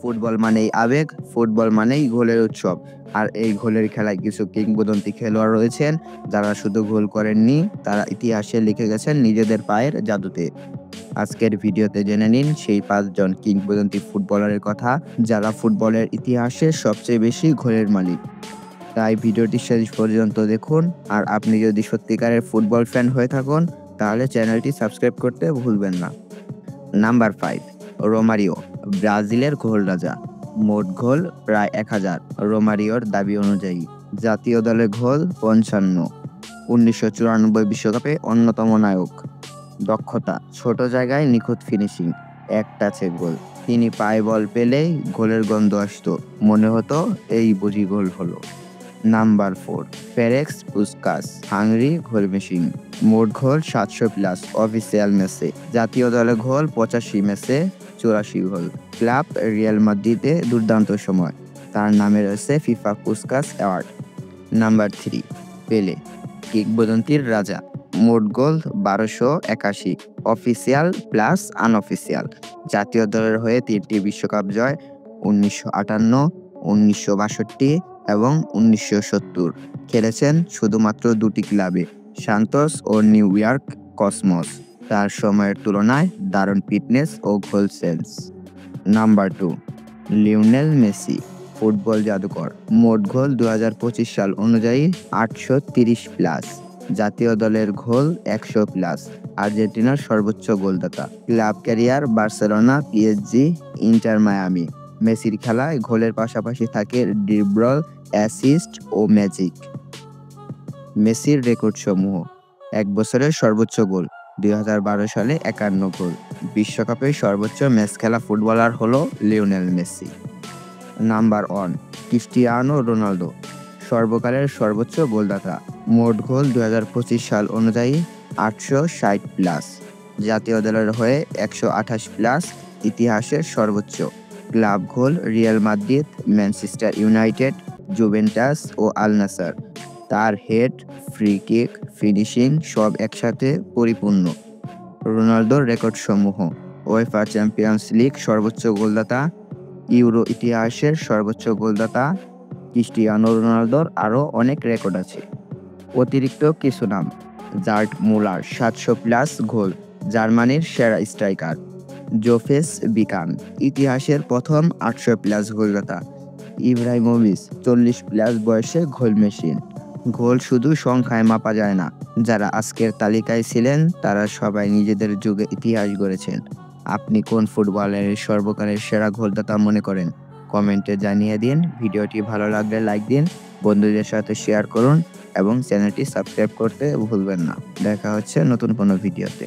Football মানেই আবেগ, football মানেই গোলের উৎসব। আর এই গোলের খেলায় কিছু কিংবদন্তি খেলোয়াড় রয়েছেন যারা শুধু গোল করেননি, তারা ইতিহাসে লিখে গেছেন নিজেদের পায়ের জাদুতে। আজকের ভিডিওতে জেনে নিন সেই 5 জন কিংবদন্তি ফুটবলারের কথা যারা ফুটবলের ইতিহাসে সবচেয়ে বেশি গোলের মালিক। তাই ভিডিওটি শেষ পর্যন্ত দেখুন। আর আপনি যদি সত্যিকারের ফুটবল ফ্যান হয়ে থাকুন তাহলে চ্যানেলটি সাবস্ক্রাইব করতে ভুলবেন না। নাম্বার 5, রোমারিও, ব্রাজিলের গোল রাজা। মোট গোল প্রায় 1000 রোমারিওর দাবি অনুযায়ী। জাতীয় দলে গোল 55। 1994 বিশ্বকাপে অন্যতম নায়ক। দক্ষতা, ছোট জায়গায় নিখুঁত ফিনিশিং, এক টাচে গোল। তিনি পায়ে বল পেলেই গোলের গন্ধ আসতো, মনে হতো এই বুঝি গোল হলো। Number 4, Ferenc Puskas, Hungary goal machine. মোট গোল 700+ অফিসিয়াল ম্যাচে। জাতীয় দলে গোল 85 ম্যাচে, 84 গোল। ক্লাব রিয়াল মাদ্রিদে দুর্দান্ত সময়। তার নামে রয়েছে ফিফা পুসকাস অ্যাওয়ার্ড। নাম্বার 3, পেলে, কিংবদন্তির রাজা। মোট গোল 1281, অফিসিয়াল প্লাস আনঅফিসিয়াল। জাতীয় দলের হয়ে 3টি বিশ্বকাপ জয়, 1958, 1962 এবং 1970। খেলেছেন শুধুমাত্র 2টি ক্লাবে, সান্তোস ও নিউ ইয়র্ক কসমস। তার সময়ের তুলনায় দারুণ ফিটনেস ও goal sense. Number 2, Lionel Messi, football জাদুকর। মোট গোল 2025 সাল অনুযায়ী 830+। জাতীয় দলের গোল 100+। আর্জেন্টিনার সর্বোচ্চ গোলদাতা। Club career Barcelona, PSG, inter Miami. মেসির খেলায় গোলের পাশাপাশি থাকে ড্রিবল, অ্যাসিস্ট ও ম্যাজিক। মেসির রেকর্ড সমূহ: এক বছরের সর্বোচ্চ গোল 2012 সালে 51 গোল। বিশ্বকাপে সর্বোচ্চ ম্যাচ খেলা ফুটবলার হলো Lionel Messi. Number 1, Cristiano Ronaldo, সর্বকালের সর্বোচ্চ গোলদাতা। মোট গোল 2025 সাল অনুযায়ী 860+। জাতীয় দলের হয়ে 128+, ইতিহাসের সর্বোচ্চ। Club goal Real Madrid, Manchester United, Juventus ও আল নাসর। তার হেড, ফ্রি কিক, ফিনিশিং সব একসাথে পরিপূর্ণ। রোনালদোর রেকর্ড সমূহ: উয়েফা চ্যাম্পিয়ন্স লিগ সর্বোচ্চ গোলদাতা, ইউরো ইতিহাসের সর্বোচ্চ গোলদাতা। ক্রিস্টিয়ানো রোনালদোর আরও অনেক রেকর্ড আছে। অতিরিক্ত কিছু নাম: জার্ড মুলার, 700+ গোল, জার্মানির সেরা স্ট্রাইকার। জোফেস বিকান, ইতিহাসের প্রথম 800+ গোলদাতা। ইব্রাহিমোভিচ, 40+ বয়সে গোল মেশিন। গোল শুধু সংখ্যায় মাপা যায় না, যারা আজকের তালিকায় ছিলেন তারা সবাই নিজেদের যুগে ইতিহাস গড়েছেন। আপনি কোন ফুটবলারের সর্বকালের সেরা গোলদাতা মনে করেন? কমেন্টে জানিয়ে দিন। ভিডিওটি ভালো লাগলে লাইক দিন, বন্ধুদের সাথে শেয়ার করুন এবং চ্যানেলটি সাবস্ক্রাইব করতে ভুলবেন না। দেখা হচ্ছে নতুন কোনো ভিডিওতে।